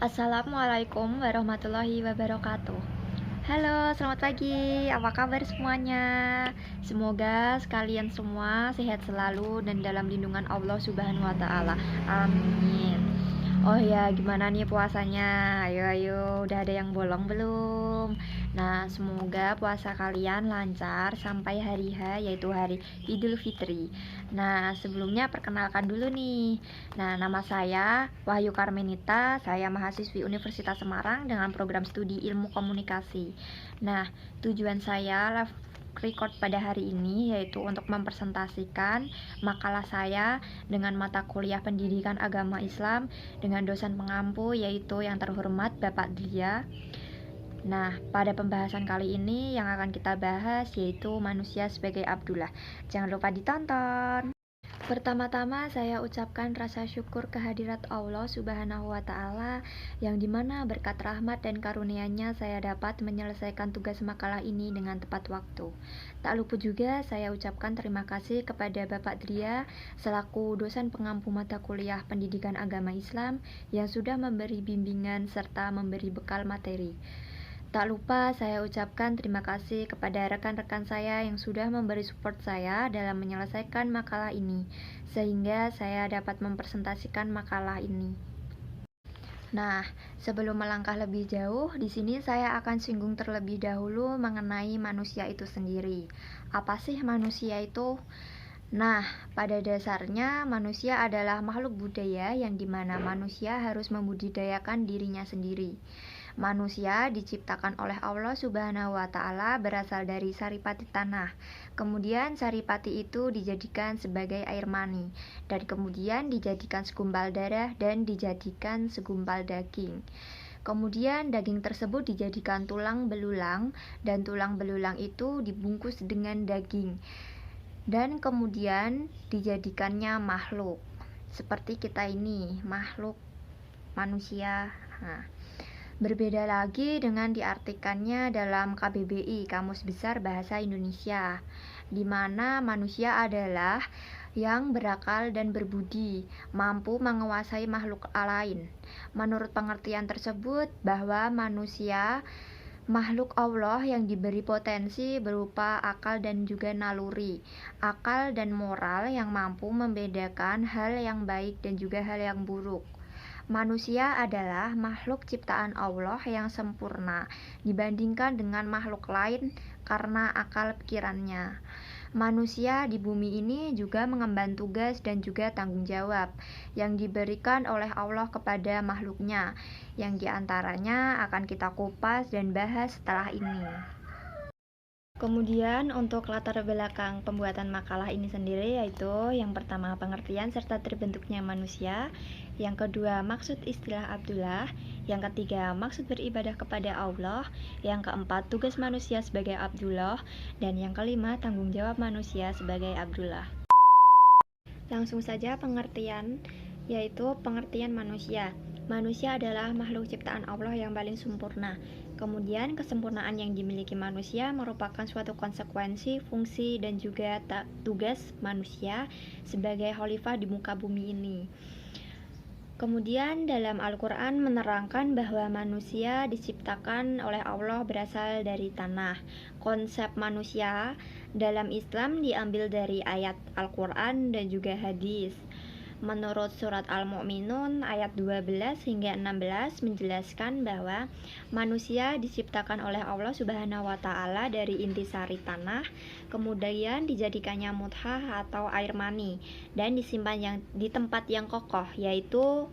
Assalamualaikum warahmatullahi wabarakatuh. Halo, selamat pagi. Apa kabar semuanya? Semoga sekalian semua sehat selalu dan dalam lindungan Allah Subhanahu wa taala. Amin. Oh ya, gimana nih puasanya? Ayo, udah ada yang bolong belum? Nah, semoga puasa kalian lancar sampai hari H, yaitu hari Idul Fitri. Nah, sebelumnya perkenalkan dulu nih. Nah, nama saya Wahyu Karmenita, saya mahasiswi Universitas Semarang dengan program studi Ilmu Komunikasi. Nah, tujuan saya record pada hari ini yaitu untuk mempresentasikan makalah saya dengan mata kuliah Pendidikan Agama Islam dengan dosen pengampu yaitu yang terhormat Bapak Dia. Nah, pada pembahasan kali ini yang akan kita bahas yaitu manusia sebagai Abdullah. Jangan lupa ditonton. Pertama-tama saya ucapkan rasa syukur kehadirat Allah Subhanahu wa taala yang dimana berkat rahmat dan karunia-Nya saya dapat menyelesaikan tugas makalah ini dengan tepat waktu. Tak lupa juga saya ucapkan terima kasih kepada Bapak Dria selaku dosen pengampu mata kuliah Pendidikan Agama Islam yang sudah memberi bimbingan serta memberi bekal materi. Tak lupa saya ucapkan terima kasih kepada rekan-rekan saya yang sudah memberi support saya dalam menyelesaikan makalah ini, sehingga saya dapat mempresentasikan makalah ini. Nah, sebelum melangkah lebih jauh, di sini saya akan singgung terlebih dahulu mengenai manusia itu sendiri. Apa sih manusia itu? Nah, pada dasarnya manusia adalah makhluk budaya yang dimana manusia harus membudidayakan dirinya sendiri. Manusia diciptakan oleh Allah Subhanahu wa taala berasal dari saripati tanah. Kemudian saripati itu dijadikan sebagai air mani dan kemudian dijadikan segumpal darah dan dijadikan segumpal daging. Kemudian daging tersebut dijadikan tulang belulang dan tulang belulang itu dibungkus dengan daging. Dan kemudian dijadikannya makhluk. Seperti kita ini, makhluk manusia. Nah, berbeda lagi dengan diartikannya dalam KBBI, Kamus Besar Bahasa Indonesia, di mana manusia adalah yang berakal dan berbudi, mampu menguasai makhluk lain. Menurut pengertian tersebut, bahwa manusia makhluk Allah yang diberi potensi berupa akal dan juga naluri, akal dan moral yang mampu membedakan hal yang baik dan juga hal yang buruk. Manusia adalah makhluk ciptaan Allah yang sempurna dibandingkan dengan makhluk lain karena akal pikirannya. Manusia di bumi ini juga mengemban tugas dan juga tanggung jawab yang diberikan oleh Allah kepada makhluknya, yang diantaranya akan kita kupas dan bahas setelah ini. Kemudian untuk latar belakang pembuatan makalah ini sendiri yaitu yang pertama pengertian serta terbentuknya manusia, yang kedua maksud istilah Abdullah, yang ketiga maksud beribadah kepada Allah, yang keempat tugas manusia sebagai Abdullah, dan yang kelima tanggung jawab manusia sebagai Abdullah. Langsung saja pengertian, yaitu pengertian manusia. Manusia adalah makhluk ciptaan Allah yang paling sempurna. Kemudian kesempurnaan yang dimiliki manusia merupakan suatu konsekuensi, fungsi, dan juga tugas manusia sebagai khalifah di muka bumi ini. Kemudian dalam Al-Quran menerangkan bahwa manusia diciptakan oleh Allah berasal dari tanah. Konsep manusia dalam Islam diambil dari ayat Al-Quran dan juga hadis. Menurut surat Al-Mu'minun ayat 12 hingga 16 menjelaskan bahwa manusia diciptakan oleh Allah Subhanahu wa taala dari intisari tanah, kemudian dijadikannya mudghah atau air mani dan disimpan di tempat yang kokoh yaitu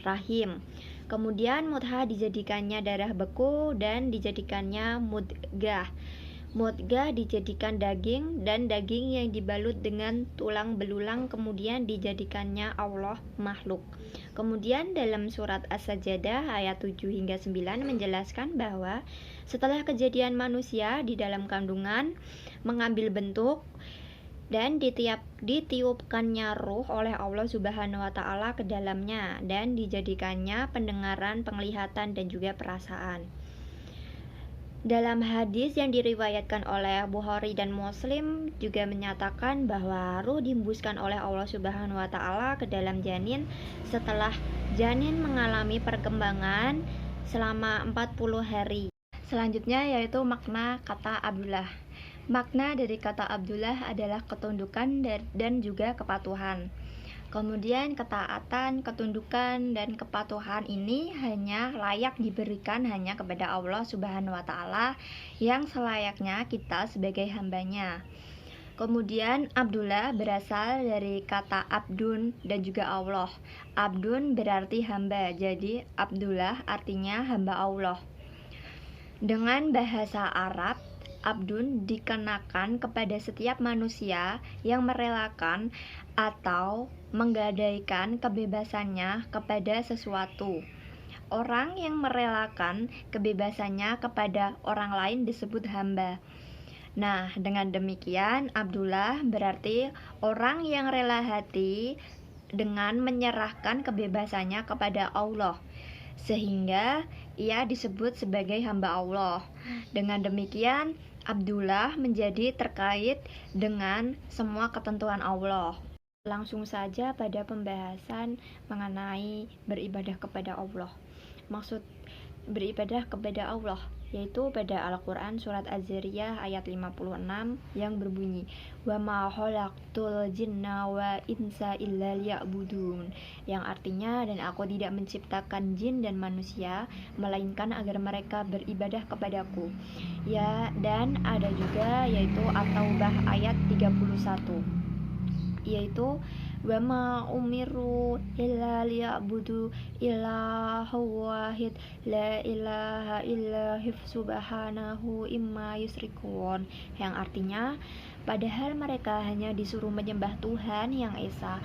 rahim. Kemudian mudghah dijadikannya darah beku dan dijadikannya mudghah. Mudghah dijadikan daging dan daging yang dibalut dengan tulang belulang kemudian dijadikannya Allah makhluk. Kemudian dalam surat As-Sajdah ayat 7 hingga 9 menjelaskan bahwa setelah kejadian manusia di dalam kandungan mengambil bentuk dan ditiupkannya ruh oleh Allah Subhanahu wa taala ke dalamnya dan dijadikannya pendengaran, penglihatan dan juga perasaan. Dalam hadis yang diriwayatkan oleh Bukhari dan Muslim juga menyatakan bahwa ruh dihembuskan oleh Allah Subhanahu wa taala ke dalam janin setelah Janin mengalami perkembangan selama 40 hari. Selanjutnya yaitu makna kata Abdullah. Makna dari kata Abdullah adalah ketundukan dan juga kepatuhan. Kemudian ketaatan, ketundukan, dan kepatuhan ini hanya layak diberikan hanya kepada Allah Subhanahu wa Ta'ala yang selayaknya kita sebagai hambanya. Kemudian Abdullah berasal dari kata abdun dan juga Allah. Abdun berarti hamba, jadi Abdullah artinya hamba Allah. Dengan bahasa Arab, abdun dikenakan kepada setiap manusia yang merelakan atau menggadaikan kebebasannya kepada sesuatu. Orang yang merelakan kebebasannya kepada orang lain disebut hamba. Nah, dengan demikian Abdullah berarti orang yang rela hati dengan menyerahkan kebebasannya kepada Allah, sehingga ia disebut sebagai hamba Allah. Dengan demikian Abdullah menjadi terkait dengan semua ketentuan Allah. Langsung saja pada pembahasan mengenai beribadah kepada Allah. Maksud beribadah kepada Allah yaitu pada Al-Quran surat Az-Zariyah ayat 56 yang berbunyi wa ma khalaqtul jinna wa insa illa liya'budun, yang artinya dan aku tidak menciptakan jin dan manusia melainkan agar mereka beribadah kepadaku. Ya, dan ada juga yaitu At-Taubah ayat 31 yaitu wa ma umiru illa liya'budu illahu wahid la ilaha illa subhanahu imma yusrikun, yang artinya padahal mereka hanya disuruh menyembah Tuhan yang esa,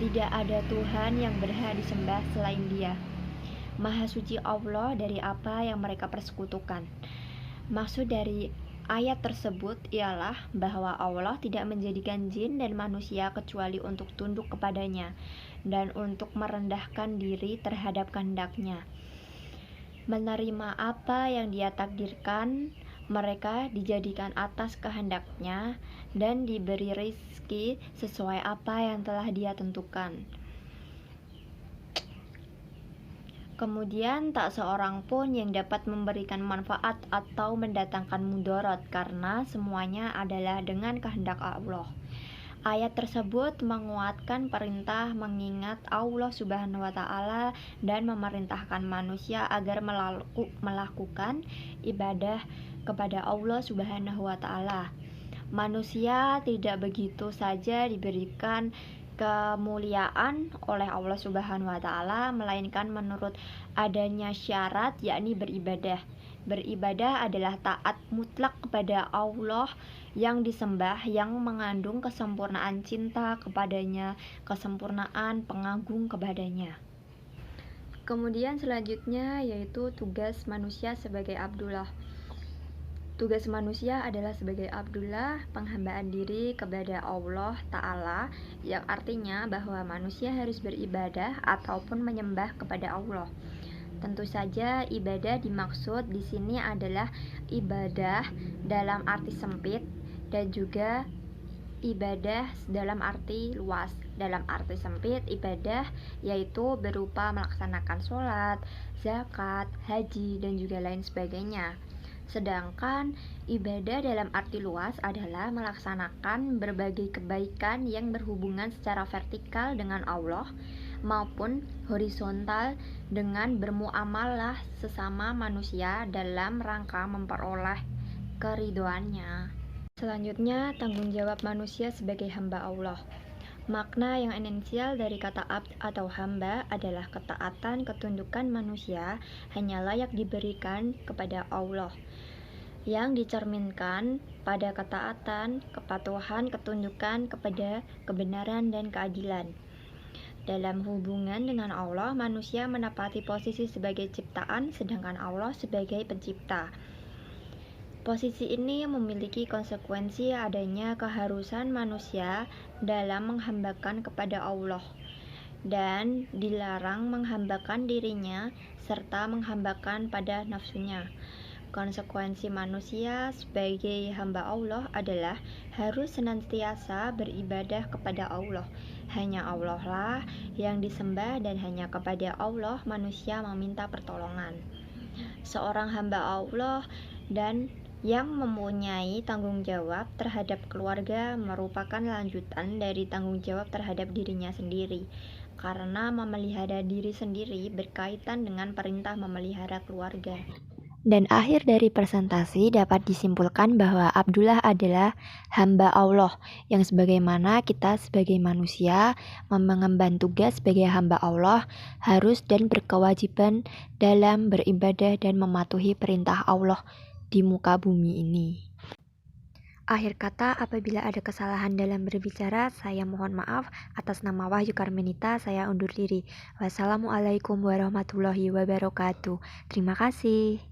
tidak ada Tuhan yang berhak disembah selain Dia. Maha suci Allah dari apa yang mereka persekutukan. Maksud dari ayat tersebut ialah bahwa Allah tidak menjadikan jin dan manusia kecuali untuk tunduk kepadanya dan untuk merendahkan diri terhadap kehendak-Nya, menerima apa yang Dia takdirkan. Mereka dijadikan atas kehendak-Nya dan diberi rizki sesuai apa yang telah Dia tentukan. Kemudian tak seorang pun yang dapat memberikan manfaat atau mendatangkan mudarat karena semuanya adalah dengan kehendak Allah. Ayat tersebut menguatkan perintah mengingat Allah Subhanahu wa Ta'ala dan memerintahkan manusia agar melakukan ibadah kepada Allah Subhanahu wa Ta'ala. Manusia tidak begitu saja diberikan kemuliaan oleh Allah Subhanahu wa Ta'ala, melainkan menurut adanya syarat, yakni beribadah. Beribadah adalah taat mutlak kepada Allah yang disembah, yang mengandung kesempurnaan cinta kepadanya, kesempurnaan pengagung kepadanya. Kemudian selanjutnya yaitu tugas manusia sebagai Abdullah. Tugas manusia adalah sebagai Abdullah, penghambaan diri kepada Allah Ta'ala, yang artinya bahwa manusia harus beribadah ataupun menyembah kepada Allah. Tentu saja ibadah dimaksud di sini adalah ibadah dalam arti sempit dan juga ibadah dalam arti luas. Dalam arti sempit, ibadah yaitu berupa melaksanakan sholat, zakat, haji, dan juga lain sebagainya. Sedangkan ibadah dalam arti luas adalah melaksanakan berbagai kebaikan yang berhubungan secara vertikal dengan Allah maupun horizontal dengan bermuamalah sesama manusia dalam rangka memperoleh keridhoannya. Selanjutnya, tanggung jawab manusia sebagai hamba Allah. Makna yang esensial dari kata abd atau hamba adalah ketaatan, ketundukan manusia hanya layak diberikan kepada Allah, yang dicerminkan pada ketaatan, kepatuhan, ketundukan kepada kebenaran dan keadilan. Dalam hubungan dengan Allah, manusia menepati posisi sebagai ciptaan, sedangkan Allah sebagai pencipta. Posisi ini memiliki konsekuensi adanya keharusan manusia dalam menghambakan kepada Allah dan dilarang menghambakan dirinya serta menghambakan pada nafsunya. Konsekuensi manusia sebagai hamba Allah adalah harus senantiasa beribadah kepada Allah. Hanya Allah lah yang disembah dan hanya kepada Allah manusia meminta pertolongan. Seorang hamba Allah dan yang mempunyai tanggung jawab terhadap keluarga merupakan lanjutan dari tanggung jawab terhadap dirinya sendiri, karena memelihara diri sendiri berkaitan dengan perintah memelihara keluarga. Dan akhir dari presentasi dapat disimpulkan bahwa Abdullah adalah hamba Allah yang sebagaimana kita sebagai manusia mengemban tugas sebagai hamba Allah harus dan berkewajiban dalam beribadah dan mematuhi perintah Allah di muka bumi ini. Akhir kata, apabila ada kesalahan dalam berbicara, saya mohon maaf. Atas nama Wahyu Karmenita, saya undur diri. Wassalamualaikum warahmatullahi wabarakatuh. Terima kasih.